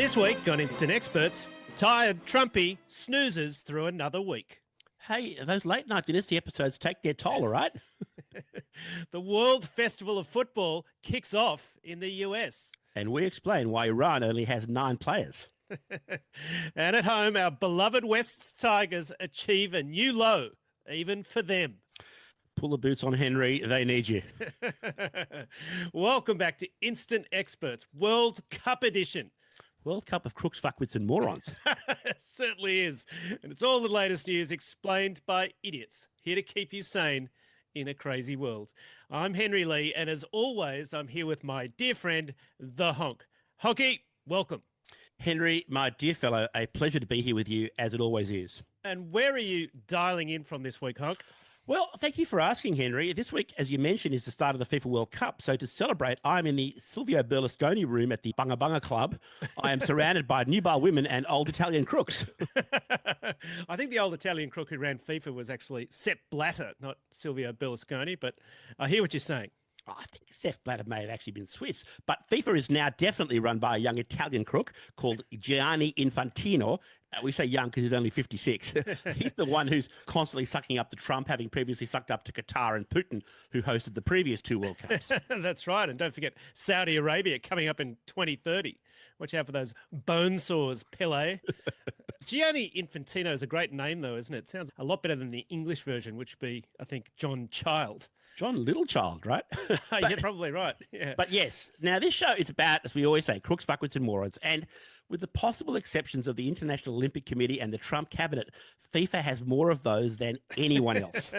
This week on Instant Experts, tired Trumpy snoozes through another week. Hey, those late night Dynasty episodes take their toll, all right? The World Festival of Football kicks off in the US. And we explain why Iran only has 9 players. And at home, our beloved West's Tigers achieve a new low, even for them. Pull the boots on, Henry. They need you. Welcome back to Instant Experts, World Cup edition. World Cup of Crooks, Fuckwits and Morons. It certainly is. And it's all the latest news explained by idiots, here to keep you sane in a crazy world. I'm Henry Lee, and as always, I'm here with my dear friend, The Honk. Honky, welcome. Henry, my dear fellow, a pleasure to be here with you, as it always is. And where are you dialing in from this week, Honk? Well, thank you for asking, Henry. This week, as you mentioned, is the start of the FIFA World Cup. So to celebrate, I'm in the Silvio Berlusconi room at the Bunga Bunga Club. I am surrounded by nubile women and old Italian crooks. I think the old Italian crook who ran FIFA was actually Sepp Blatter, not Silvio Berlusconi, but I hear what you're saying. I think Sepp Blatter may have actually been Swiss, but FIFA is now definitely run by a young Italian crook called Gianni Infantino. We say young because he's only 56. He's the one who's constantly sucking up to Trump, having previously sucked up to Qatar and Putin, who hosted the previous 2 World Cups. That's right. And don't forget Saudi Arabia coming up in 2030. Watch out for those bone sores, Pele. Gianni Infantino is a great name, though, isn't it? Sounds a lot better than the English version, which would be, I think, John Child. John Littlechild, right? You're probably right. Yeah. But yes, now this show is about, as we always say, crooks, fuckwits and morons. And with the possible exceptions of the International Olympic Committee and the Trump cabinet, FIFA has more of those than anyone else.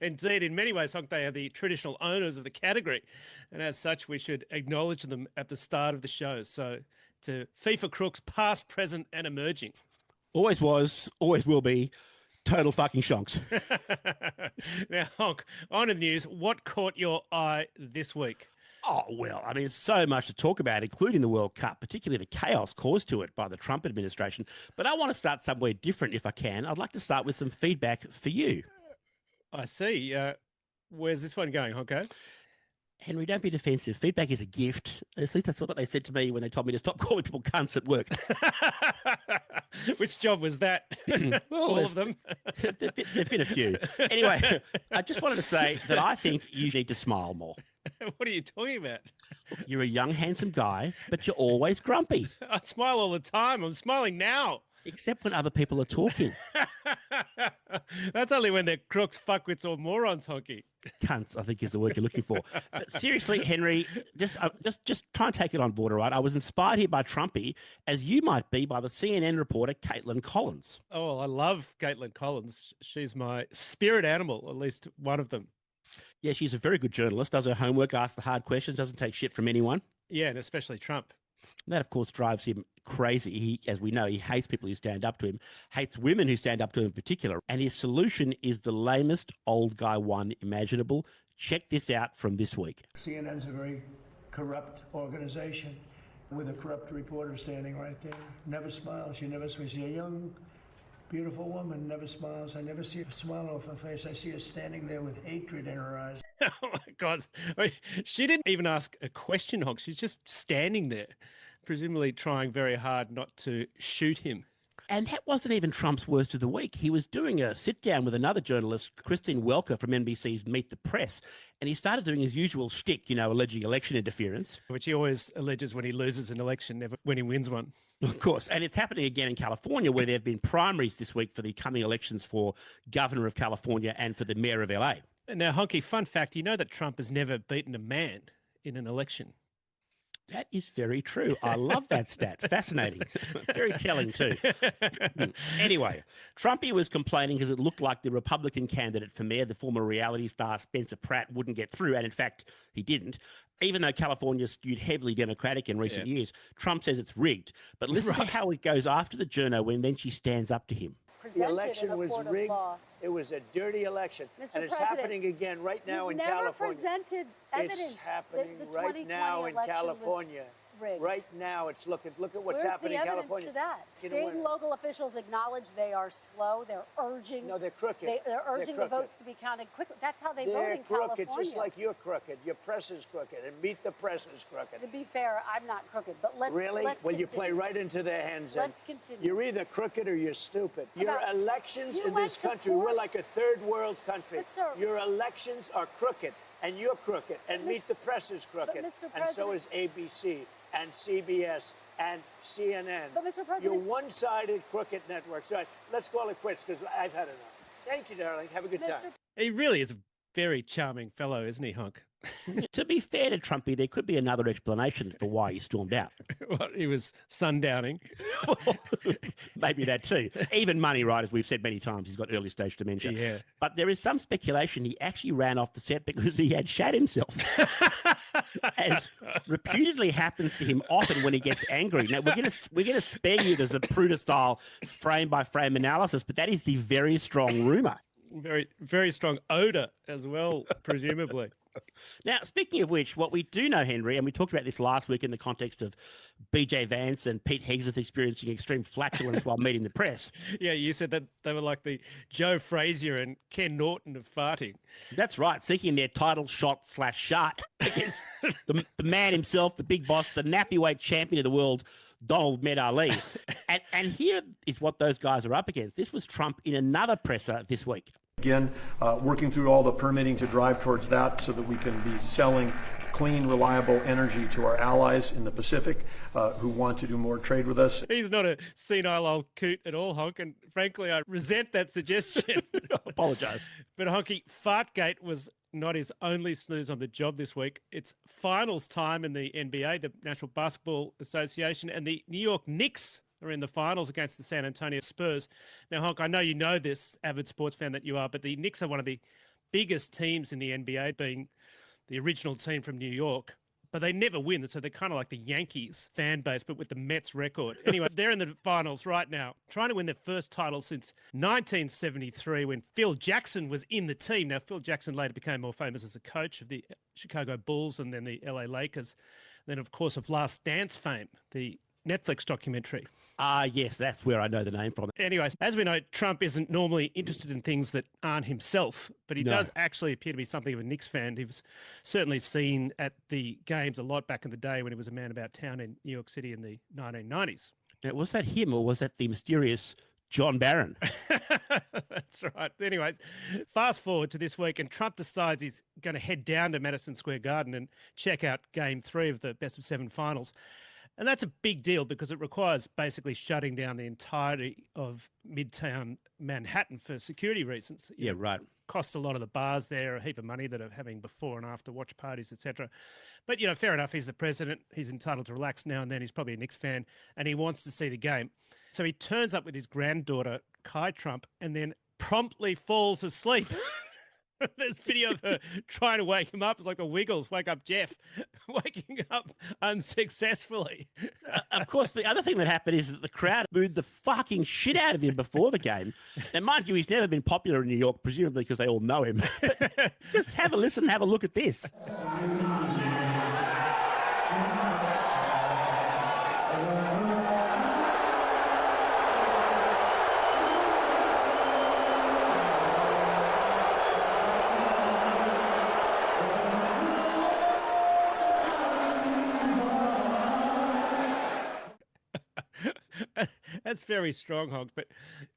Indeed, in many ways, Honk, they are the traditional owners of the category. And as such, we should acknowledge them at the start of the show. So to FIFA crooks, past, present and emerging. Always was, always will be. Total fucking shonks. Now, Honk, on to the news. What caught your eye this week? Oh, well, I mean, so much to talk about, including the World Cup, particularly the chaos caused to it by the Trump administration. But I want to start somewhere different if I can. I'd like to start with some feedback for you. I see. Where's this one going, Honko? Henry, don't be defensive. Feedback is a gift. At least that's what they said to me when they told me to stop calling people cunts at work. Which job was that? All of them? There've been a few. Anyway, I just wanted to say that I think you need to smile more. What are you talking about? You're a young, handsome guy, but you're always grumpy. I smile all the time. I'm smiling now. Except when other people are talking. That's only when they're crooks, fuckwits, or morons, Honky. Cunts, I think, is the word you're looking for. But seriously, Henry, just try and take it on board, all right? I was inspired here by Trumpy, as you might be by the CNN reporter Caitlin Collins. Oh, I love Caitlin Collins. She's my spirit animal, at least one of them. Yeah, she's a very good journalist, does her homework, asks the hard questions, doesn't take shit from anyone. Yeah, and especially Trump. And that, of course, drives him crazy. He, as we know, he hates people who stand up to him, hates women who stand up to him in particular. And his solution is the lamest old guy one imaginable. Check this out from this week. CNN's a very corrupt organization with a corrupt reporter standing right there. Never smiles. She never smiles. She's a young, beautiful woman, never smiles. I never see a smile off her face. I see her standing there with hatred in her eyes. Oh, my God. I mean, she didn't even ask a question, Honk. She's just standing there, presumably trying very hard not to shoot him. And that wasn't even Trump's worst of the week. He was doing a sit-down with another journalist, Kristin Welker from NBC's Meet the Press, and he started doing his usual shtick, alleging election interference. Which he always alleges when he loses an election, never when he wins one. Of course. And it's happening again in California, where there have been primaries this week for the coming elections for governor of California and for the mayor of LA. Now, Honky, fun fact, you know that Trump has never beaten a man in an election. That is very true. I love that stat. Fascinating. Very telling too. Anyway, Trumpy was complaining because it looked like the Republican candidate for mayor, the former reality star Spencer Pratt, wouldn't get through. And in fact, he didn't. Even though California skewed heavily Democratic in recent years, Trump says it's rigged. But listen to how it goes after the journo when then she stands up to him. The election was rigged. It was a dirty election. Mr. And it's President, happening again right now in never California. presented evidence. It's happening the right now in California. rigged. Right now, it's look at what's happening in California. Where's the evidence to that? State and local officials acknowledge they are slow. They're urging. No, they're crooked. They're urging the votes to be counted quickly. That's how they vote in California. They're crooked, just like you're crooked. Your press is crooked, and Meet the Press is crooked. To be fair, I'm not crooked, but let's Really? Let's well, continue. You play right into their hands. Let's continue. You're either crooked or you're stupid. Your elections in this country, we're like a third world country. Your elections are crooked, and you're crooked, and Meet the Press is crooked, and so is ABC and CBS and CNN. But Mr. President, you're one-sided crooked networks. All right, let's call it quits because I've had enough. Thank you, darling. Have a good time. He really is a very charming fellow, isn't he, Honk? To be fair to Trumpy, there could be another explanation for why he stormed out. What, he was sundowning? Maybe that too. Even money, right, as we've said many times, he's got early stage dementia. Yeah. But there is some speculation he actually ran off the set because he had shat himself. As reputedly happens to him often when he gets angry. Now, we're gonna spare you the Zapruder style frame-by-frame analysis, but that is the very strong rumour. Very, very strong odour as well, presumably. Now, speaking of which, what we do know, Henry, and we talked about this last week in the context of BJ Vance and Pete Hegseth experiencing extreme flatulence while meeting the press. Yeah, you said that they were like the Joe Frazier and Ken Norton of farting. That's right, seeking their title shot/shart against the man himself, the big boss, the nappy weight champion of the world, Donald Med Ali. And here is what those guys are up against. This was Trump in another presser this week. Again, working through all the permitting to drive towards that so that we can be selling clean, reliable energy to our allies in the Pacific who want to do more trade with us. He's not a senile old coot at all, Honk, and frankly, I resent that suggestion. Apologise. But Honky, Fartgate was not his only snooze on the job this week. It's finals time in the NBA, the National Basketball Association, and the New York Knicks are in the finals against the San Antonio Spurs. Now, Honk, I know you know this, avid sports fan that you are, but the Knicks are one of the biggest teams in the NBA, being the original team from New York. But they never win, so they're kind of like the Yankees fan base, but with the Mets record. Anyway, they're in the finals right now, trying to win their first title since 1973 when Phil Jackson was in the team. Now, Phil Jackson later became more famous as a coach of the Chicago Bulls and then the LA Lakers. Then, of course, of Last Dance fame, the Netflix documentary. Yes, that's where I know the name from. Anyways, as we know, Trump isn't normally interested in things that aren't himself, but he does actually appear to be something of a Knicks fan. He was certainly seen at the games a lot back in the day when he was a man about town in New York City in the 1990s. Now, was that him or was that the mysterious John Barron? That's right. Anyways, fast forward to this week and Trump decides he's going to head down to Madison Square Garden and check out Game 3 of the best-of-7 finals. And that's a big deal because it requires basically shutting down the entirety of Midtown Manhattan for security reasons. Yeah, right. Cost a lot of the bars there a heap of money that are having before and after watch parties, etc. But, you know, fair enough. He's the president. He's entitled to relax now and then. He's probably a Knicks fan and he wants to see the game. So he turns up with his granddaughter, Kai Trump, and then promptly falls asleep. There's video of her trying to wake him up. It's like the Wiggles, wake up Jeff, waking up unsuccessfully. Of course, the other thing that happened is that the crowd booed the fucking shit out of him before the game. And mind you, he's never been popular in New York, presumably because they all know him. But just have a listen and have a look at this. That's very strong, Honk, but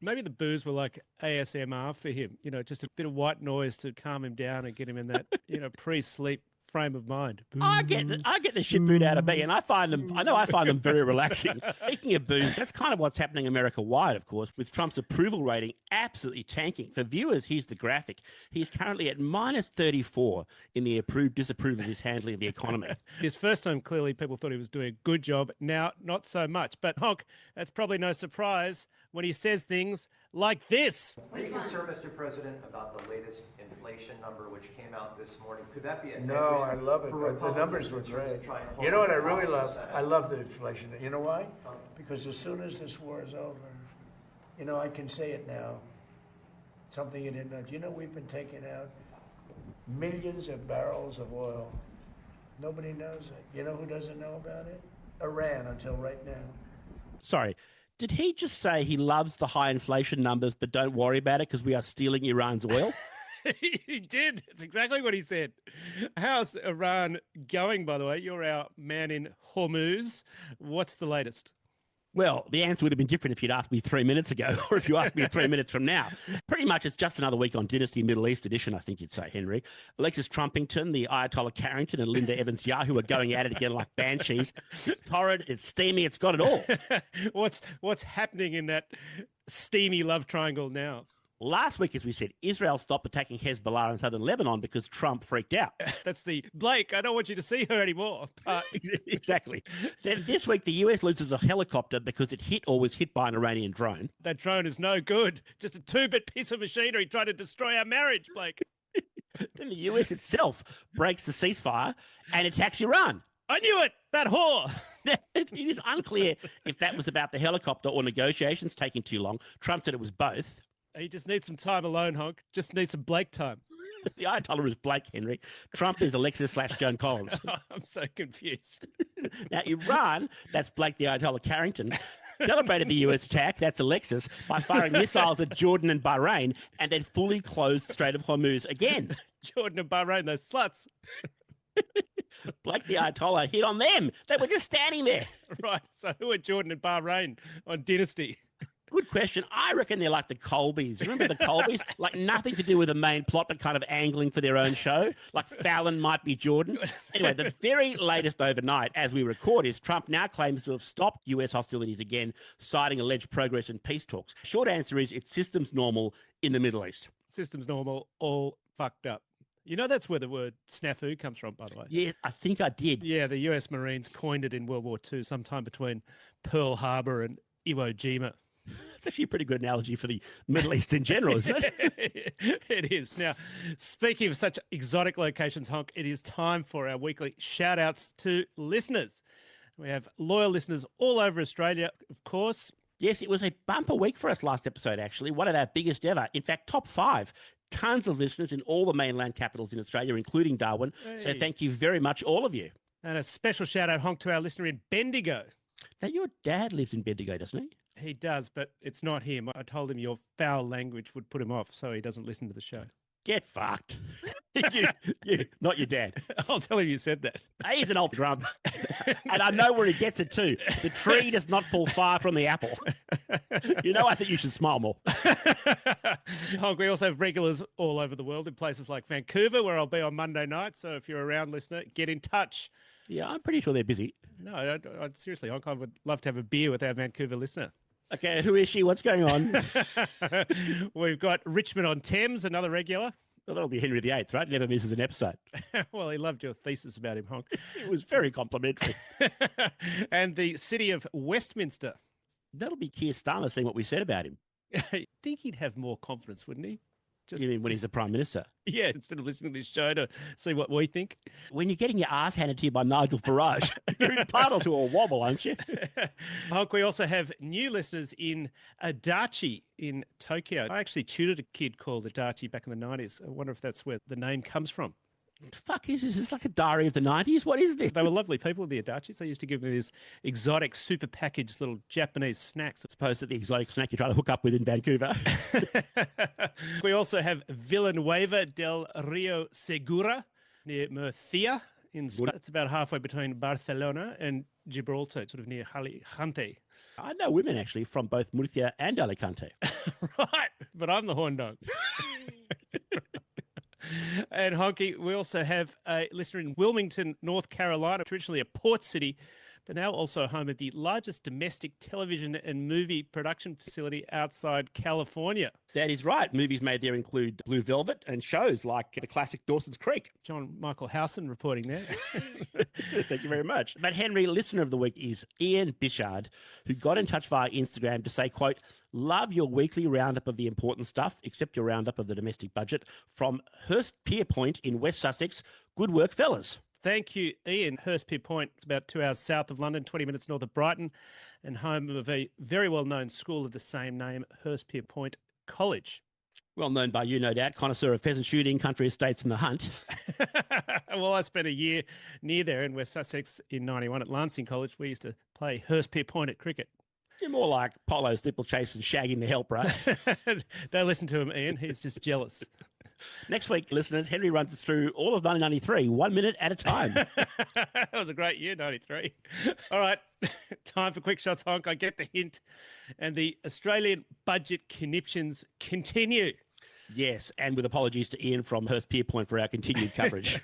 maybe the boos were like ASMR for him, you know, just a bit of white noise to calm him down and get him in that, you know, pre-sleep frame of mind. I get the shit booed out of me, and I find them very relaxing. Speaking of boos, that's kind of what's happening America-wide, of course, with Trump's approval rating absolutely tanking. For viewers, here's the graphic. He's currently at minus 34 in the disapprove of his handling of the economy. His first time, clearly, people thought he was doing a good job. Now, not so much. But, Honk, that's probably no surprise when he says things like this. Are you concerned, Mr. President, about the latest inflation number which came out this morning? Could that be a No, I love it. The numbers were great. You know what I really love? I love the inflation. You know why? Because as soon as this war is over, you know, I can say it now. Something you didn't know. Do you know we've been taking out millions of barrels of oil? Nobody knows it. You know who doesn't know about it? Iran until right now. Sorry, did he just say he loves the high inflation numbers, but don't worry about it because we are stealing Iran's oil? He did. That's exactly what he said. How's Iran going, by the way? You're our man in Hormuz. What's the latest? Well, the answer would have been different if you'd asked me 3 minutes ago or if you asked me 3 minutes from now. Pretty much it's just another week on Dynasty Middle East edition, I think you'd say, Henry. Alexis Trumpington, the Ayatollah Carrington and Linda Evansyahu are going at it again like banshees. It's torrid, it's steamy, it's got it all. What's happening in that steamy love triangle now? Last week, as we said, Israel stopped attacking Hezbollah in southern Lebanon because Trump freaked out. That's the Blake, I don't want you to see her anymore. Exactly. Then this week, the US loses a helicopter because it hit or was hit by an Iranian drone. That drone is no good. Just a two-bit piece of machinery trying to destroy our marriage, Blake. Then the US itself breaks the ceasefire and attacks Iran. I knew it! That whore! It is unclear if that was about the helicopter or negotiations taking too long. Trump said it was both. He just needs some time alone, Honk. Just needs some Blake time. The Ayatollah is Blake, Henry. Trump is Alexis/Joan Collins. I'm so confused. Now, Iran, that's Blake the Ayatollah Carrington, celebrated the US attack, that's Alexis, by firing missiles at Jordan and Bahrain and then fully closed the Strait of Hormuz again. Jordan and Bahrain, those sluts. Blake the Ayatollah hit on them. They were just standing there. Right, so who are Jordan and Bahrain on Dynasty? Good question. I reckon they're like the Colbys. Remember the Colbys? Like nothing to do with the main plot, but kind of angling for their own show. Like Fallon might be Jordan. Anyway, the very latest overnight, as we record, is Trump now claims to have stopped US hostilities again, citing alleged progress in peace talks. Short answer is it's systems normal in the Middle East. Systems normal, all fucked up. You know that's where the word snafu comes from, by the way. Yeah, I think I did. Yeah, the US Marines coined it in World War II, sometime between Pearl Harbor and Iwo Jima. It's actually a pretty good analogy for the Middle East in general, isn't it? It is. Now, speaking of such exotic locations, Honk, it is time for our weekly shout-outs to listeners. We have loyal listeners all over Australia, of course. Yes, it was a bumper week for us last episode, actually. One of our biggest ever. In fact, top 5. Tons of listeners in all the mainland capitals in Australia, including Darwin. Hey. So thank you very much, all of you. And a special shout-out, Honk, to our listener in Bendigo. Now, your dad lives in Bendigo, doesn't he? He does, but it's not him. I told him your foul language would put him off, so he doesn't listen to the show. Get fucked. you, not your dad. I'll tell him you said that. He's an old grump. And I know where he gets it too. The tree does not fall far from the apple. You know, I think you should smile more. We also have regulars all over the world in places like Vancouver, where I'll be on Monday night. So if you're around, listener, get in touch. Yeah, I'm pretty sure they're busy. No, I seriously, I would love to have a beer with our Vancouver listener. Okay, who is she? What's going on? We've got Richmond on Thames, another regular. Well, that'll be Henry VIII, right? Never misses an episode. Well, he loved your thesis about him, Honk. It was very complimentary. And the city of Westminster. That'll be Keir Starmer saying what we said about him. I think he'd have more confidence, wouldn't he? You mean when he's the Prime Minister? Yeah, instead of listening to this show to see what we think. When you're getting your ass handed to you by Nigel Farage, you're entitled to a wobble, aren't you? Honk, we also have new listeners in Adachi in Tokyo. I actually tutored a kid called Adachi back in the 90s. I wonder if that's where the name comes from. What the fuck is this? Is this like a diary of the 90s? What is this? They were lovely people, the Adachis. They used to give me these exotic, super packaged little Japanese snacks. I suppose that the exotic snack you're trying to hook up with in Vancouver. We also have Villanueva del Rio Segura near Murcia in Spain. It's about halfway between Barcelona and Gibraltar, sort of near Alicante. I know women actually from both Murcia and Alicante. Right, but I'm the horn dog. And Honky, we also have a listener in Wilmington, North Carolina, traditionally a port city, but now also home of the largest domestic television and movie production facility outside California. That is right. Movies made there include Blue Velvet and shows like the classic Dawson's Creek. John Michael Howson reporting there. Thank you very much. But Henry, listener of the week is Ian Bishard, who got in touch via Instagram to say, quote, "Love your weekly roundup of the important stuff, except your roundup of the domestic budget, from Hurstpierpoint in West Sussex. Good work, fellas." Thank you, Ian. Hurstpierpoint, it's about 2 hours south of London, 20 minutes north of Brighton, and home of a very well-known school of the same name, Hurstpierpoint College. Well known by you, no doubt, connoisseur of pheasant shooting, country estates and the hunt. Well, I spent a year near there in West Sussex in 91 at Lancing College. We used to play Hurstpierpoint at cricket. You're more like polo, steeplechase and shagging the help, right? Don't listen to him, Ian. He's just jealous. Next week, listeners, Henry runs us through all of 1993, 1 minute at a time. That was a great year, 93. All right, time for quick shots, Honk. I get the hint. And the Australian budget conniptions continue. Yes, and with apologies to Ian from Hurstpierpoint for our continued coverage.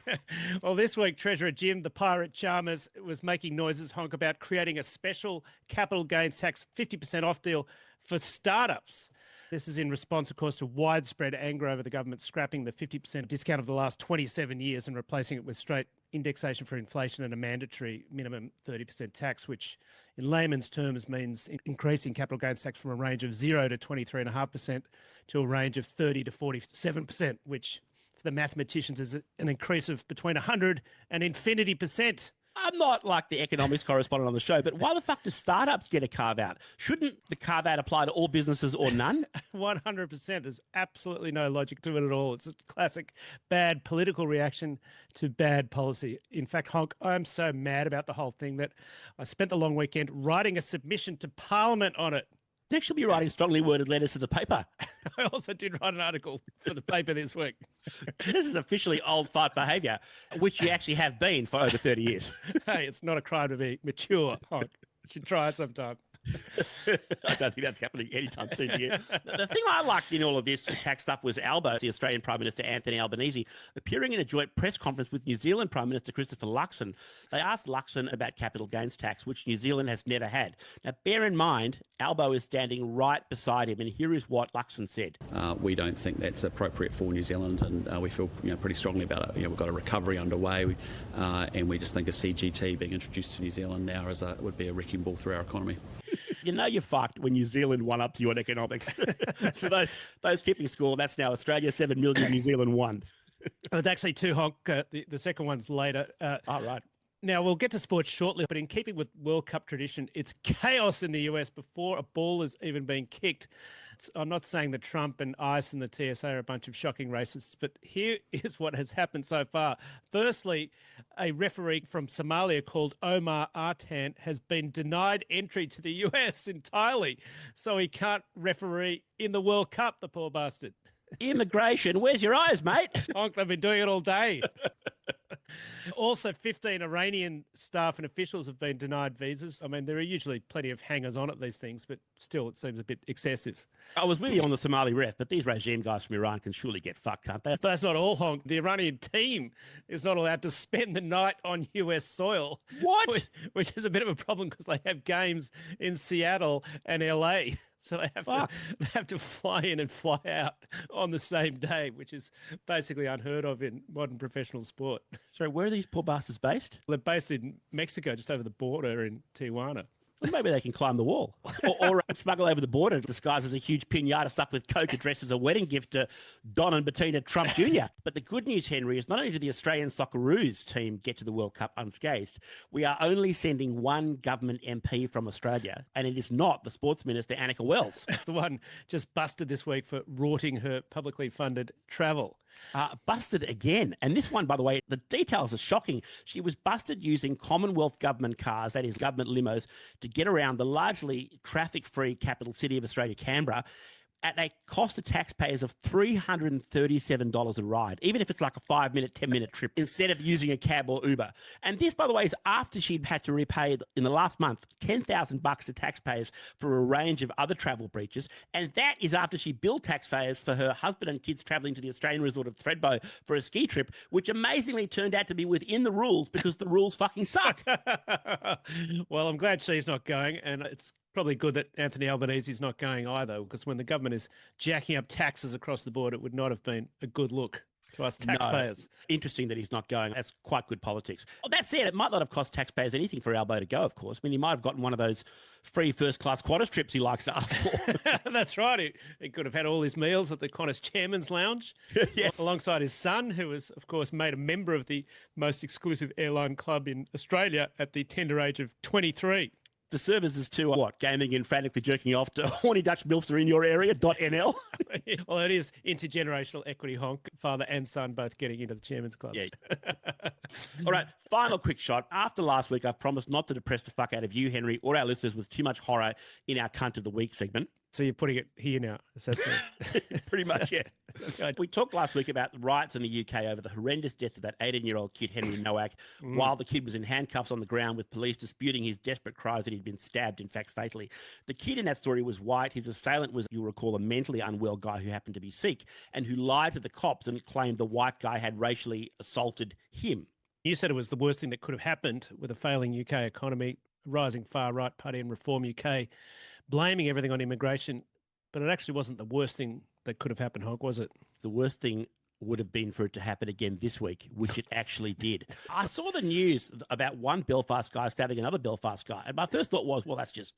Well, this week, Treasurer Jim, the pirate Chalmers, was making noises, Honk, about creating a special capital gains tax 50% off deal for startups. This is in response, of course, to widespread anger over the government scrapping the 50% discount of the last 27 years and replacing it with straight indexation for inflation and a mandatory minimum 30% tax, which in layman's terms means increasing capital gains tax from a range of 0 to 23.5% to a range of 30 to 47%, which for the mathematicians is an increase of between 100 and infinity percent. I'm not like the economics correspondent on the show, but why the fuck do startups get a carve-out? Shouldn't the carve-out apply to all businesses or none? 100%. There's absolutely no logic to it at all. It's a classic bad political reaction to bad policy. In fact, Honk, I'm so mad about the whole thing that I spent the long weekend writing a submission to Parliament on it. Next, you'll be writing strongly worded letters to the paper. I also did write an article for the paper this week. This is officially old fart behaviour, which you actually have been for over 30 years. Hey, it's not a crime to be mature, Honk. You should try it sometime. I don't think that's happening anytime soon to you. The thing I liked in all of this tax stuff was Albo, the Australian Prime Minister Anthony Albanese, appearing in a joint press conference with New Zealand Prime Minister Christopher Luxon. They asked Luxon about capital gains tax, which New Zealand has never had. Now, bear in mind, Albo is standing right beside him, and here is what Luxon said. We don't think that's appropriate for New Zealand, and we feel pretty strongly about it. We've got a recovery underway, and we just think a CGT being introduced to New Zealand now would be a wrecking ball through our economy. You know you're fucked when New Zealand won up to you on economics. For those keeping score, that's now Australia 7 million, New Zealand 1. It's actually 2, Honk. The second one's later. Right. Now, we'll get to sports shortly, but in keeping with World Cup tradition, it's chaos in the US before a ball has even been kicked. I'm not saying that Trump and ICE and the TSA are a bunch of shocking racists, but here is what has happened so far. Firstly, a referee from Somalia called Omar Artan has been denied entry to the US entirely, so he can't referee in the World Cup, the poor bastard. Immigration, where's your eyes, mate? Honk, they've been doing it all day. Also, 15 Iranian staff and officials have been denied visas. I mean, there are usually plenty of hangers-on at these things, but still it seems a bit excessive. I was with you on the Somali ref, but these regime guys from Iran can surely get fucked, can't they? But that's not all, Honk. The Iranian team is not allowed to spend the night on US soil. What? Which is a bit of a problem because they have games in Seattle and LA. So they have to fly in and fly out on the same day, which is basically unheard of in modern professional sport. Sorry, where are these poor bastards based? They're based in Mexico, just over the border in Tijuana. Well, maybe they can climb the wall or smuggle over the border disguised as a huge pinata stuffed with coke addressed as a wedding gift to Don and Bettina Trump Jr. But the good news, Henry, is not only did the Australian Socceroos team get to the World Cup unscathed, we are only sending one government MP from Australia, and it is not the Sports Minister, Annika Wells. The one just busted this week for rorting her publicly funded travel. Busted again. And this one, by the way, the details are shocking. She was busted using Commonwealth government cars, that is government limos, to get around the largely traffic-free capital city of Australia, Canberra, at a cost to taxpayers of $337 a ride, even if it's like a 5-minute, 10-minute trip, instead of using a cab or Uber. And this, by the way, is after she'd had to repay, in the last month, $10,000 to taxpayers for a range of other travel breaches. And that is after she billed taxpayers for her husband and kids travelling to the Australian resort of Thredbo for a ski trip, which amazingly turned out to be within the rules because the rules fucking suck. Well, I'm glad she's not going, and it's probably good that Anthony Albanese is not going either, because when the government is jacking up taxes across the board, it would not have been a good look to us taxpayers. No. Interesting that he's not going. That's quite good politics. Well, that said, it might not have cost taxpayers anything for Albo to go, of course. I mean, he might have gotten one of those free first-class Qantas trips he likes to ask for. That's right. He could have had all his meals at the Qantas Chairman's Lounge, yeah, alongside his son, who was, of course, made a member of the most exclusive airline club in Australia at the tender age of 23. The services to what? Gaming and frantically jerking off to horny Dutch MILFs are in your area, .nl. Well, it is intergenerational equity, honk. Father and son both getting into the Chairman's Club. Yeah. All right, final quick shot. After last week, I've promised not to depress the fuck out of you, Henry, or our listeners with too much horror in our Cunt of the Week segment. So you're putting it here now. Is that Pretty much, yeah. We talked last week about the riots in the UK over the horrendous death of that 18-year-old kid, Henry Nowak, while the kid was in handcuffs on the ground with police disputing his desperate cries that he'd been stabbed, in fact, fatally. The kid in that story was white. His assailant was, you'll recall, a mentally unwell guy who happened to be Sikh and who lied to the cops and claimed the white guy had racially assaulted him. You said it was the worst thing that could have happened with a failing UK economy, rising far-right party and Reform UK, blaming everything on immigration. But it actually wasn't the worst thing that could have happened, Honk, was it? The worst thing would have been for it to happen again this week, which it actually did. I saw the news about one Belfast guy stabbing another Belfast guy. And my first thought was, well, that's just,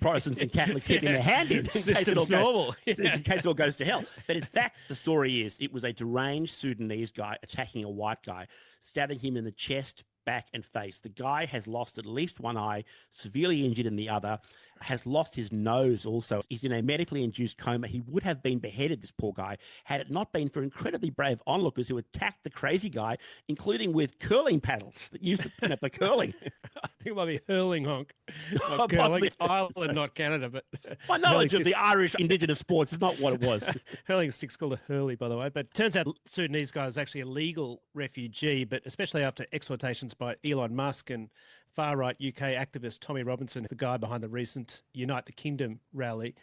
Protestants and Catholics keeping their hand in case it all normal. in case it all goes to hell. But in fact, the story is it was a deranged Sudanese guy attacking a white guy, stabbing him in the chest, back and face. The guy has lost at least one eye, severely injured in the other, has lost his nose also. He's in a medically induced coma. He would have been beheaded, this poor guy, had it not been for incredibly brave onlookers who attacked the crazy guy, including with curling paddles that used to pin up the curling. I think it might be hurling, Honk. Not curling. It's Ireland, not Canada. But my knowledge of the Irish indigenous sports is not what it was. Hurling stick's called a hurley, by the way. But it turns out the Sudanese guy was actually a legal refugee, but especially after exhortations by Elon Musk and far-right UK activist Tommy Robinson, the guy behind the recent Unite the Kingdom rally,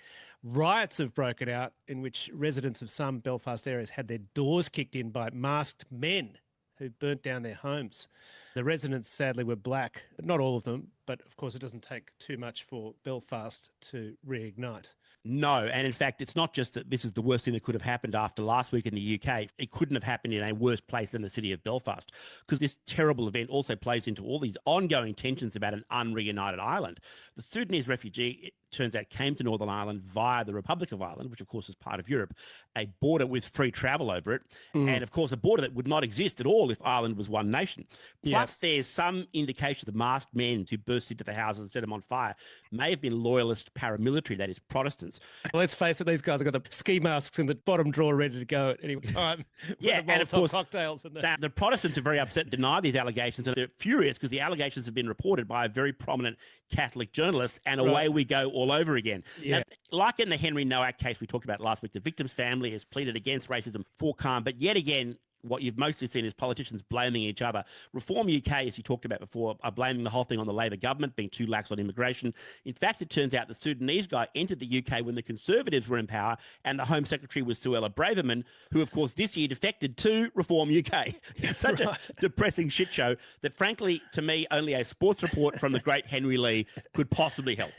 riots have broken out in which residents of some Belfast areas had their doors kicked in by masked men who burnt down their homes. The residents, sadly, were black, but not all of them. But, of course, it doesn't take too much for Belfast to reignite. No, and in fact, it's not just that this is the worst thing that could have happened after last week in the UK. It couldn't have happened in a worse place than the city of Belfast, because this terrible event also plays into all these ongoing tensions about an unreunited Ireland. The Sudanese refugee, it turns out, came to Northern Ireland via the Republic of Ireland, which of course is part of Europe, a border with free travel over it, and of course a border that would not exist at all if Ireland was one nation. Plus, there's some indication the masked men who burst into the houses and set them on fire may have been loyalist paramilitary, that is Protestants. Let's face it, these guys have got the ski masks in the bottom drawer ready to go at any time. Yeah, and of course, cocktails and the Protestants are very upset and deny these allegations, and they're furious because the allegations have been reported by a very prominent Catholic journalist, and away we go all over again. Yeah. Now, like in the Henry Nowak case we talked about last week, the victim's family has pleaded against racism for calm, but yet again, what you've mostly seen is politicians blaming each other. Reform UK, as you talked about before, are blaming the whole thing on the Labor government being too lax on immigration. In fact, it turns out the Sudanese guy entered the UK when the Conservatives were in power, and the Home Secretary was Suella Braverman, who, of course, this year defected to Reform UK. It's such a depressing shit show that, frankly, to me, only a sports report from the great Henry Lee could possibly help.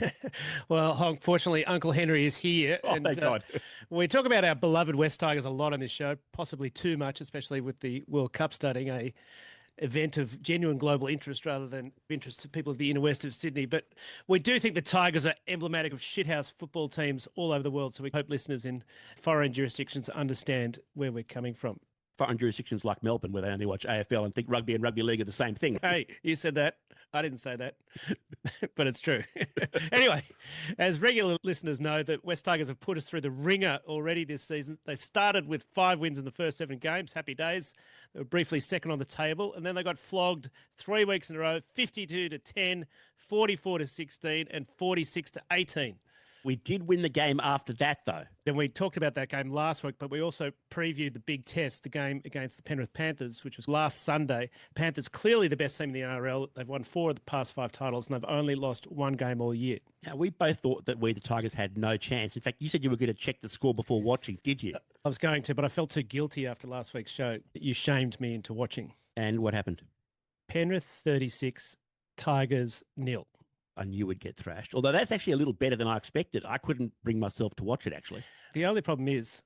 Well, unfortunately, Uncle Henry is here. Oh, thank God. We talk about our beloved West Tigers a lot on this show, possibly too much, especially with the World Cup starting, a event of genuine global interest rather than interest to people of the inner west of Sydney. But we do think the Tigers are emblematic of shithouse football teams all over the world, so we hope listeners in foreign jurisdictions understand where we're coming from. Foreign jurisdictions like Melbourne, where they only watch AFL and think rugby and rugby league are the same thing. Hey, you said that. I didn't say that, but it's true. Anyway, as regular listeners know, the West Tigers have put us through the ringer already this season. They started with 5 wins in the first 7 games. Happy days. They were briefly second on the table, and then they got flogged 3 weeks in a row, 52-10, 44-16, and 46-18. We did win the game after that, though. Then we talked about that game last week, but we also previewed the big test, the game against the Penrith Panthers, which was last Sunday. Panthers clearly the best team in the NRL. They've won 4 of the past 5 titles, and they've only lost 1 game all year. Now, we both thought that the Tigers had no chance. In fact, you said you were going to check the score before watching, did you? I was going to, but I felt too guilty after last week's show. You shamed me into watching. And what happened? Penrith 36, Tigers 0. I knew we'd get thrashed. Although that's actually a little better than I expected. I couldn't bring myself to watch it, actually. The only problem is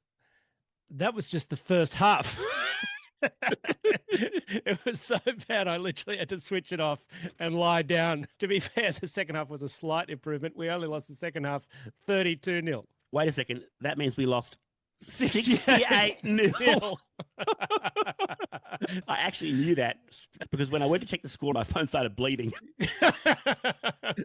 that was just the first half. It was so bad, I literally had to switch it off and lie down. To be fair, the second half was a slight improvement. We only lost the second half 32-0. Wait a second. That means we lost 68-0. I actually knew that because when I went to check the score, my phone started bleeding.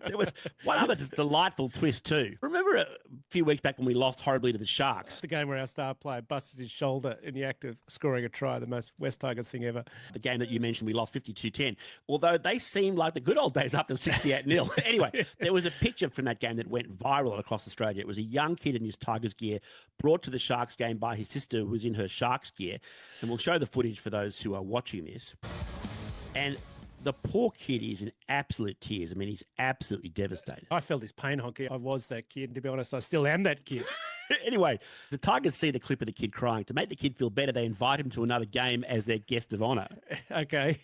There was one other just delightful twist too. Remember a few weeks back when we lost horribly to the Sharks? The game where our star player busted his shoulder in the act of scoring a try, the most West Tigers thing ever. The game that you mentioned, we lost 52-10, although they seemed like the good old days up to 68-0. Anyway, there was a picture from that game that went viral across Australia. It was a young kid in his Tigers gear brought to the Sharks game by his sister who was in her Sharks gear. And we'll show the footage for those who are watching this. And the poor kid is in absolute tears. I mean, he's absolutely devastated. I felt his pain, Honky. I was that kid. To be honest, I still am that kid. Anyway, the Tigers see the clip of the kid crying. To make the kid feel better, they invite him to another game as their guest of honour. Okay.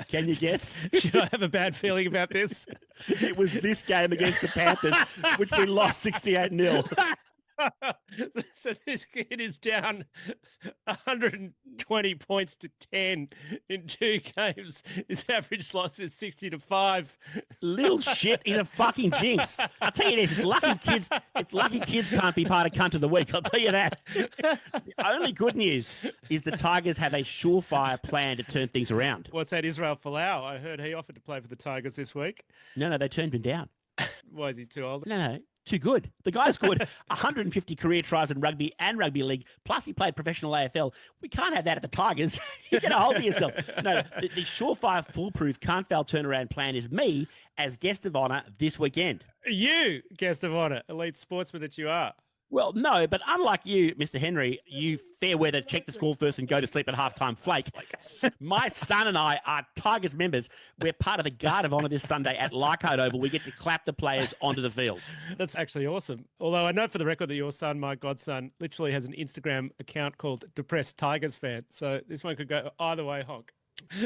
Can you guess? Should I have a bad feeling about this? It was this game against the Panthers, which we lost 68-0. So this kid is down 120 points to 10 in 2 games. His average loss is 60-5. Little shit, he's a fucking jinx. I'll tell you this, it's lucky kids can't be part of Cunt of the Week. I'll tell you that. The only good news is the Tigers have a surefire plan to turn things around. What's that, Israel Folau? I heard he offered to play for the Tigers this week. No, they turned him down. Why is he too old? No, too good. The guy's good. 150 career tries in rugby and rugby league, plus he played professional AFL. We can't have that at the Tigers. You get a hold of yourself. No, the surefire, foolproof, can't fail turnaround plan is me as guest of honour this weekend. You, guest of honour, elite sportsman that you are. Well, no, but unlike you, Mr. Henry, you fair weather check the score first and go to sleep at halftime flake. My son and I are Tigers members. We're part of the Guard of Honour this Sunday at Leichhardt Oval. We get to clap the players onto the field. That's actually awesome. Although I know for the record that your son, my godson, literally has an Instagram account called Depressed Tigers Fan. So this one could go either way, Honk.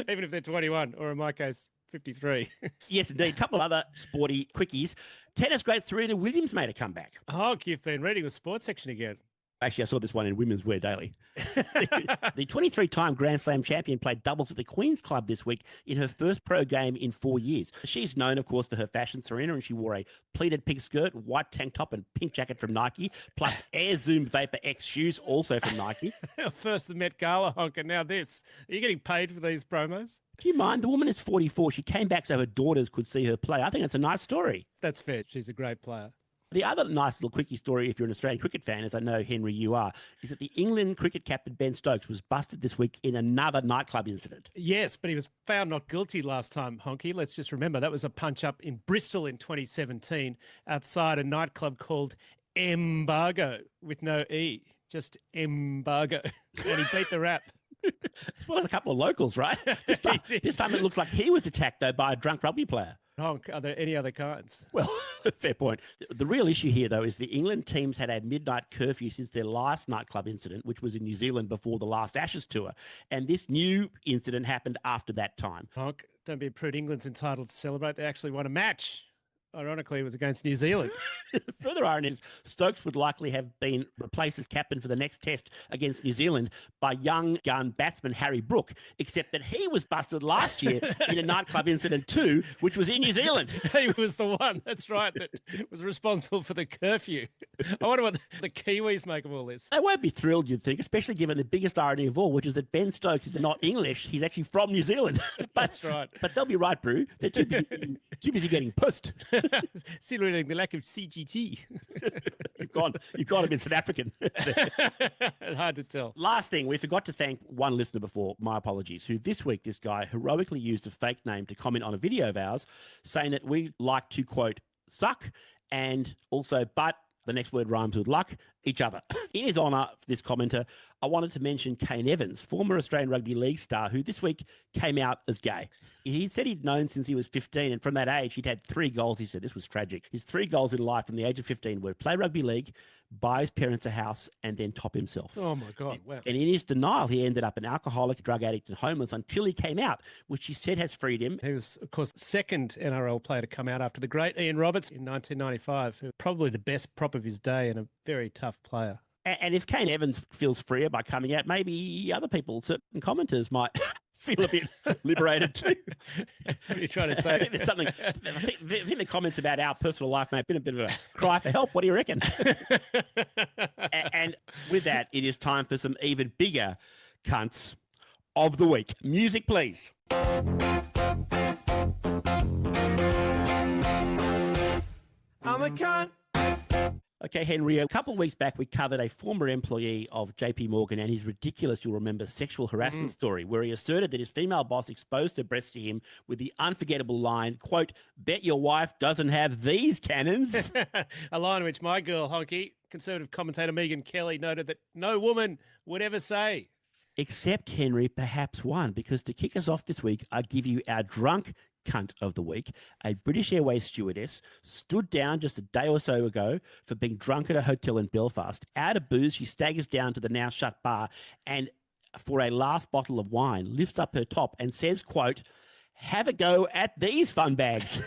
Even if they're 21, or in my case, 53. Yes, indeed. A couple of other sporty quickies. Tennis great Serena Williams made a comeback. Honk, you've been reading the sports section again. Actually, I saw this one in Women's Wear Daily. The 23-time Grand Slam champion played doubles at the Queen's Club this week in her first pro game in 4 years. She's known, of course, for her fashion, Serena, and she wore a pleated pink skirt, white tank top, and pink jacket from Nike, plus Air Zoom Vapor X shoes, also from Nike. First the Met Gala, Honk, and now this. Are you getting paid for these promos? Do you mind? The woman is 44. She came back so her daughters could see her play. I think it's a nice story. That's fair. She's a great player. The other nice little quickie story, if you're an Australian cricket fan, as I know, Henry, you are, is that the England cricket captain Ben Stokes was busted this week in another nightclub incident. Yes, but he was found not guilty last time, Honky. Let's just remember that was a punch-up in Bristol in 2017 outside a nightclub called Embargo with no E, just Embargo. And he beat the rap. As well as a couple of locals, right? This time it looks like he was attacked, though, by a drunk rugby player. Honk, are there any other kinds? Well, fair point. The real issue here, though, is the England teams had a midnight curfew since their last nightclub incident, which was in New Zealand before the last Ashes tour. And this new incident happened after that time. Honk, don't be a prude. England's entitled to celebrate. They actually won a match. Ironically, it was against New Zealand. Further irony is Stokes would likely have been replaced as captain for the next test against New Zealand by young gun batsman Harry Brook, except that he was busted last year in a nightclub incident too, which was in New Zealand. He was the one, that's right, that was responsible for the curfew. I wonder what the Kiwis make of all this. They won't be thrilled, you'd think, especially given the biggest irony of all, which is that Ben Stokes is not English. He's actually from New Zealand. That's right. But they'll be right, Brew. They're too busy getting pussed. Celebrating the lack of CGT. You've got him in South African. Hard to tell. Last thing, we forgot to thank one listener before, my apologies, who this week, this guy heroically used a fake name to comment on a video of ours saying that we like to, quote, suck and also, but the next word rhymes with luck, each other. In his honour, this commenter, I wanted to mention Kane Evans, former Australian Rugby League star, who this week came out as gay. He said he'd known since he was 15, and from that age, he'd had 3 goals. He said this was tragic. His 3 goals in life from the age of 15 were play rugby league, buy his parents a house, and then top himself. Oh, my God. Wow. And in his denial, he ended up an alcoholic, drug addict, and homeless until he came out, which he said has freed him. He was, of course, the second NRL player to come out after the great Ian Roberts in 1995, who was probably the best prop of his day and a very tough player. And if Kane Evans feels freer by coming out, maybe other people, certain commenters might feel a bit liberated too. What are you trying to I say? think there's something. I think the comments about our personal life may have been a bit of a cry for help. What do you reckon? And with that, it is time for some even bigger cunts of the week. Music, please. I'm a cunt. Okay, Henry, a couple of weeks back, we covered a former employee of JP Morgan and his ridiculous, you'll remember, sexual harassment story, where he asserted that his female boss exposed her breasts to him with the unforgettable line, quote, "Bet your wife doesn't have these cannons." A line which my girl, Honky, Conservative commentator Megan Kelly, noted that no woman would ever say. Except, Henry, perhaps one, because to kick us off this week, I give you our drunk cunt of the week. A British Airways stewardess stood down just a day or so ago for being drunk at a hotel in Belfast. Out of booze, she staggers down to the now shut bar and, for a last bottle of wine, lifts up her top and says, quote, "Have a go at these fun bags."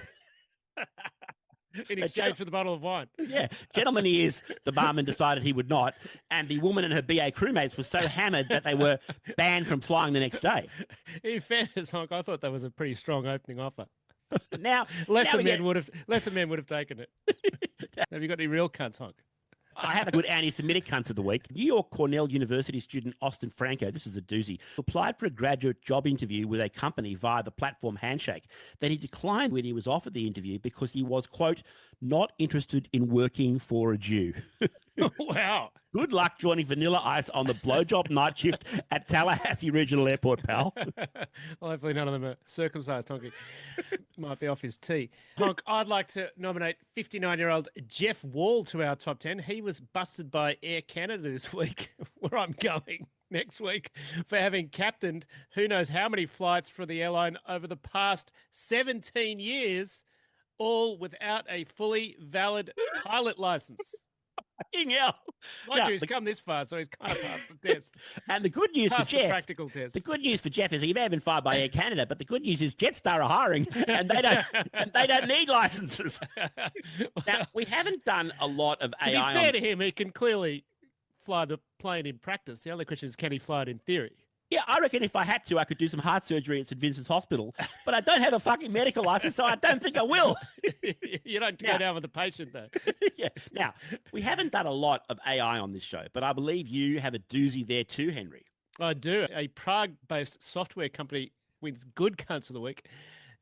In exchange for the bottle of wine. Yeah, gentleman he is, the barman decided he would not, and the woman and her BA crewmates were so hammered that they were banned from flying the next day. In fairness, Honk, I thought that was a pretty strong opening offer. Now, Lesser men would have taken it. Have you got any real cunts, Honk? I have a good anti-Semitic cunt of the week. New York Cornell University student Austin Franco, this is a doozy, applied for a graduate job interview with a company via the platform Handshake. Then he declined when he was offered the interview because he was, quote, "not interested in working for a Jew." Wow. Good luck joining Vanilla Ice on the blowjob night shift at Tallahassee Regional Airport, pal. Well, hopefully none of them are circumcised, Honky. Might be off his tee. Honk, I'd like to nominate 59-year-old Jeff Wall to our top 10. He was busted by Air Canada this week, where I'm going next week, for having captained who knows how many flights for the airline over the past 17 years, all without a fully valid pilot license. Fucking hell. Mind Now, you, he's come this far, so he's kind of passed the test. And the good news Passed for the Jeff, practical test. the good news for Jeff is he may have been fired by Air Canada, but the good news is Jetstar are hiring, and they don't need licenses. Now, we haven't done a lot of To AI. be fair to him, he can clearly fly the plane in practice. The only question is, can he fly it in theory? Yeah, I reckon if I had to, I could do some heart surgery at St Vincent's Hospital, but I don't have a fucking medical license, so I don't think I will. You don't go down with the patient, though. Yeah. Now, we haven't done a lot of AI on this show, but I believe you have a doozy there too, Henry. I do. A Prague-based software company wins Good Cunts of the Week,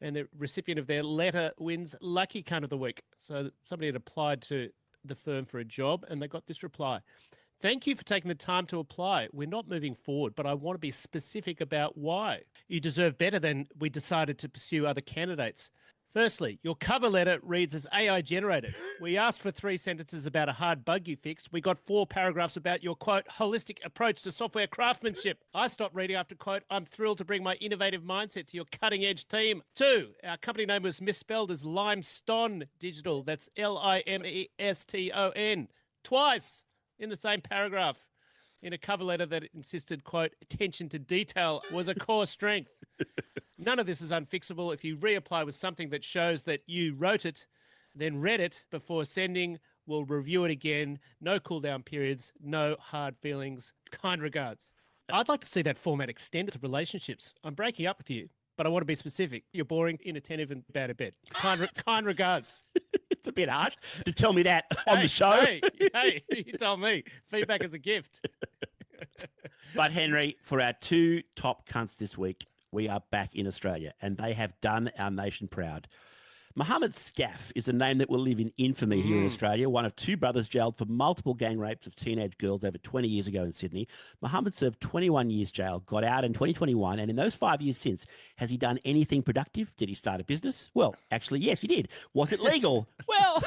and the recipient of their letter wins Lucky Cunt of the Week. So somebody had applied to the firm for a job, and they got this reply. "Thank you for taking the time to apply. We're not moving forward, but I want to be specific about why. You deserve better than we decided to pursue other candidates. Firstly, your cover letter reads as AI generated. We asked for 3 sentences about a hard bug you fixed. We got 4 paragraphs about your, quote, holistic approach to software craftsmanship. I stopped reading after, quote, I'm thrilled to bring my innovative mindset to your cutting edge team. 2, our company name was misspelled as Limeston Digital. That's Limeston. Twice in the same paragraph. In a cover letter that insisted, quote, attention to detail was a core strength. None of this is unfixable. If you reapply with something that shows that you wrote it, then read it before sending, we'll review it again. No cool down periods, no hard feelings. Kind regards." I'd like to see that format extended to relationships. I'm breaking up with you, but I want to be specific. You're boring, inattentive, and bad at bed. Kind regards. It's a bit harsh to tell me that on the show. Hey, you told me. Feedback is a gift. But Henry, for our 2 top cunts this week, we are back in Australia, and they have done our nation proud. Mohammed Scaff is a name that will live in infamy here in Australia, one of 2 brothers jailed for multiple gang rapes of teenage girls over 20 years ago in Sydney. Mohammed served 21 years jail, got out in 2021, and in those 5 years since, has he done anything productive? Did he start a business? Well, actually, yes, he did. Was it legal? Well,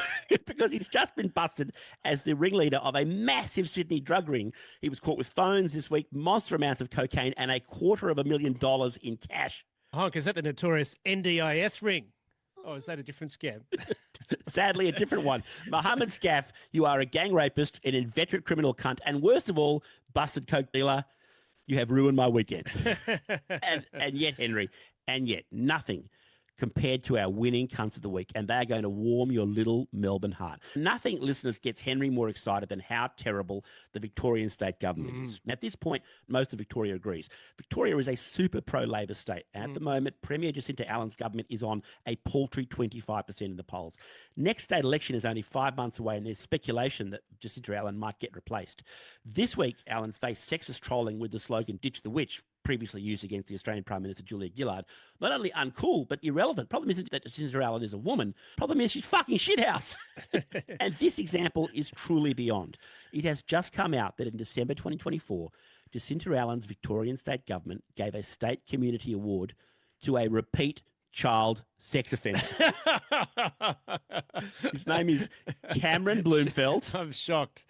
because he's just been busted as the ringleader of a massive Sydney drug ring. He was caught with phones this week, monster amounts of cocaine, and $250,000 in cash. Oh, is that the notorious NDIS ring? Oh, is that a different scam? Sadly, a different one. Mohammed Scaff, you are a gang rapist, an inveterate criminal cunt, and worst of all, busted coke dealer. You have ruined my weekend. and yet, Henry, and yet, nothing compared to our winning cunts of the week, and they are going to warm your little Melbourne heart. Nothing, listeners, gets Henry more excited than how terrible the Victorian state government is. At this point, most of Victoria agrees. Victoria is a super pro-Labor state, and at the moment, Premier Jacinta Allen's government is on a paltry 25% in the polls. Next state election is only 5 months away, and there's speculation that Jacinta Allen might get replaced. This week, Allen faced sexist trolling with the slogan "Ditch the Witch," previously used against the Australian Prime Minister Julia Gillard. Not only uncool, but irrelevant. Problem isn't that Jacinta Allen is a woman. Problem is she's fucking shithouse. And this example is truly beyond. It has just come out that in December 2024, Jacinta Allen's Victorian state government gave a state community award to a repeat child sex offender. His name is Cameron Bloomfield. I'm shocked.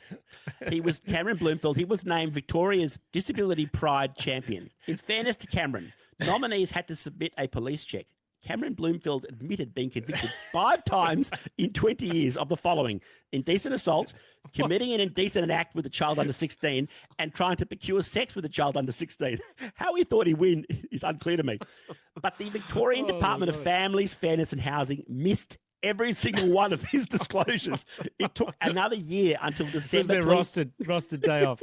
He was Cameron Bloomfield. He was named Victoria's Disability Pride Champion. In fairness to Cameron, nominees had to submit a police check. Cameron Bloomfield admitted being convicted 5 times in 20 years of the following: indecent assault, committing an indecent act with a child under 16, and trying to procure sex with a child under 16. How he thought he'd win is unclear to me. But the Victorian Department of Families, Fairness and Housing missed every single one of his disclosures. It took another year until December. Their rostered day off.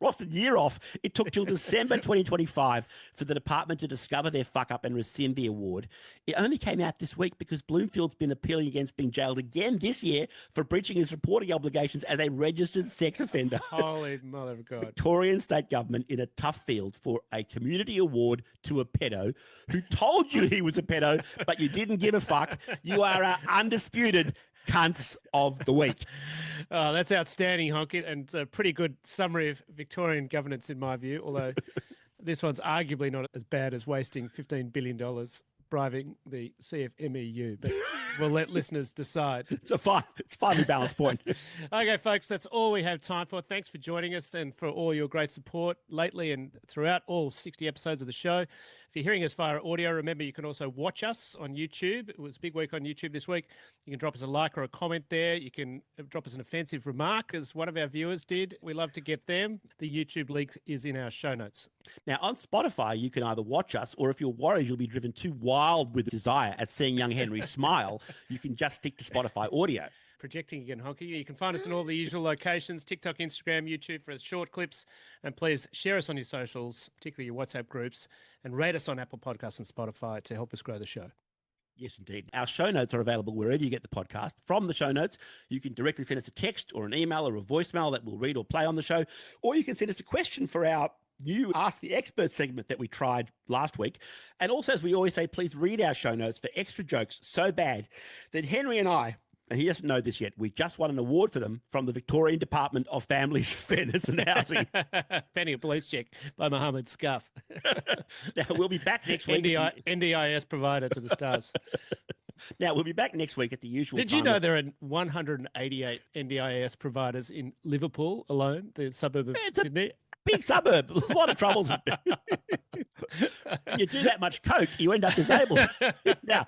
Rostered year off. It took till December 2025 for the department to discover their fuck up and rescind the award. It only came out this week because Bloomfield's been appealing against being jailed again this year for breaching his reporting obligations as a registered sex offender. Holy mother of God. Victorian state government in a tough field for a community award to a pedo who told you he was a pedo, but you didn't give a fuck. You are undisputed cunts of the week. Oh, that's outstanding, Honky, and a pretty good summary of Victorian governance in my view, although this one's arguably not as bad as wasting $15 billion bribing the CFMEU, but we'll let listeners decide. It's a finely balanced point. Okay, folks, that's all we have time for. Thanks for joining us and for all your great support lately and throughout all 60 episodes of the show. If you're hearing us via audio, remember you can also watch us on YouTube. It was a big week on YouTube this week. You can drop us a like or a comment there. You can drop us an offensive remark, as one of our viewers did. We love to get them. The YouTube link is in our show notes. Now, on Spotify, you can either watch us, or if you're worried you'll be driven too wild with desire at seeing young Henry smile, you can just stick to Spotify audio. Projecting again, Honky. You can find us in all the usual locations, TikTok, Instagram, YouTube for short clips. And please share us on your socials, particularly your WhatsApp groups, and rate us on Apple Podcasts and Spotify to help us grow the show. Yes, indeed. Our show notes are available wherever you get the podcast. From the show notes, you can directly send us a text or an email or a voicemail that we'll read or play on the show, or you can send us a question for our new Ask the Expert segment that we tried last week. And also, as we always say, please read our show notes for extra jokes so bad that Henry and I, and he doesn't know this yet, we just won an award for them from the Victorian Department of Families, Fairness and Housing. Pending a police check by Mohammed Scuff. Now, we'll be back next week. NDIS provider to the stars. Now, we'll be back next week at the usual time. Did you know there are 188 NDIS providers in Liverpool alone, the suburb of Sydney? Big suburb. There's a lot of troubles. You do that much coke, you end up disabled. Now,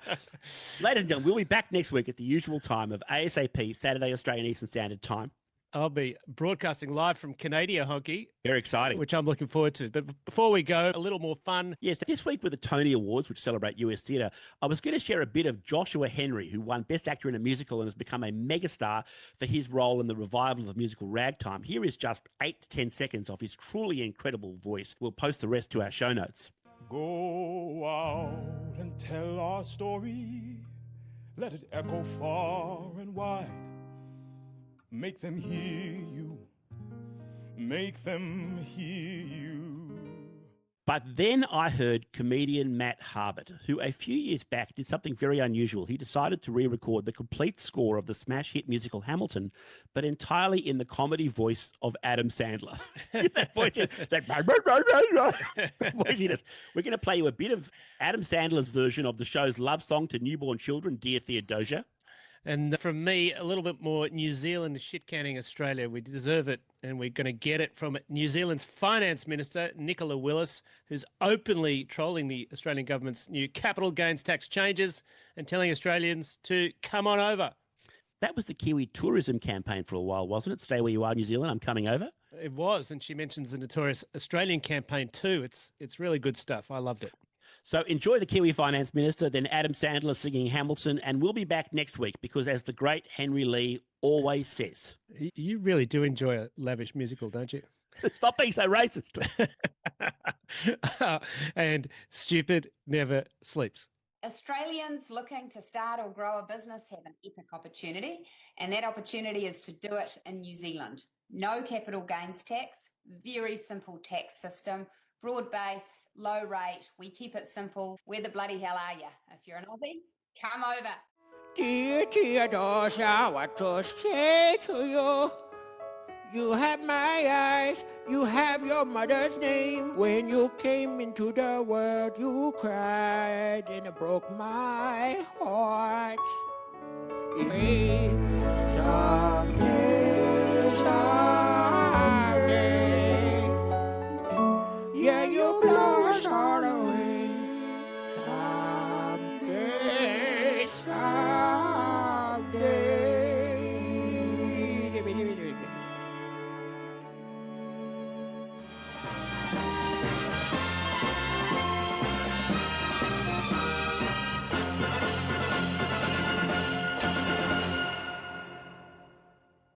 ladies and gentlemen, we'll be back next week at the usual time of ASAP, Saturday, Australian Eastern Standard Time. I'll be broadcasting live from Canada, Honky. Very exciting. Which I'm looking forward to. But before we go, a little more fun. Yes, this week with the Tony Awards, which celebrate US theatre, I was going to share a bit of Joshua Henry, who won Best Actor in a Musical and has become a megastar for his role in the revival of the musical Ragtime. Here is just 8 to 10 seconds of his truly incredible voice. We'll post the rest to our show notes. Go out and tell our story. Let it echo far and wide. Make them hear you. Make them hear you. But then I heard comedian Matt Harbert, who a few years back did something very unusual. He decided to re-record the complete score of the smash hit musical Hamilton, but entirely in the comedy voice of Adam Sandler. That voice, that voice. We're going to play you a bit of Adam Sandler's version of the show's love song to newborn children, Dear Theodosia. And from me, a little bit more New Zealand shit-canning Australia. We deserve it, and we're going to get it from New Zealand's Finance Minister, Nicola Willis, who's openly trolling the Australian government's new capital gains tax changes and telling Australians to come on over. That was the Kiwi tourism campaign for a while, wasn't it? Stay where you are, New Zealand, I'm coming over. It was, and she mentions the notorious Australian campaign too. It's really good stuff. I loved it. So enjoy the Kiwi Finance Minister, then Adam Sandler singing Hamilton, and we'll be back next week because, as the great Henry Lee always says... You really do enjoy a lavish musical, don't you? Stop being so racist. And stupid never sleeps. Australians looking to start or grow a business have an epic opportunity, and that opportunity is to do it in New Zealand. No capital gains tax, very simple tax system, broad base, low rate. We keep it simple. Where the bloody hell are you? If you're an Aussie, come over. Dear Theodosia, what to say to you? You have my eyes, you have your mother's name. When you came into the world, you cried and it broke my heart. It may someday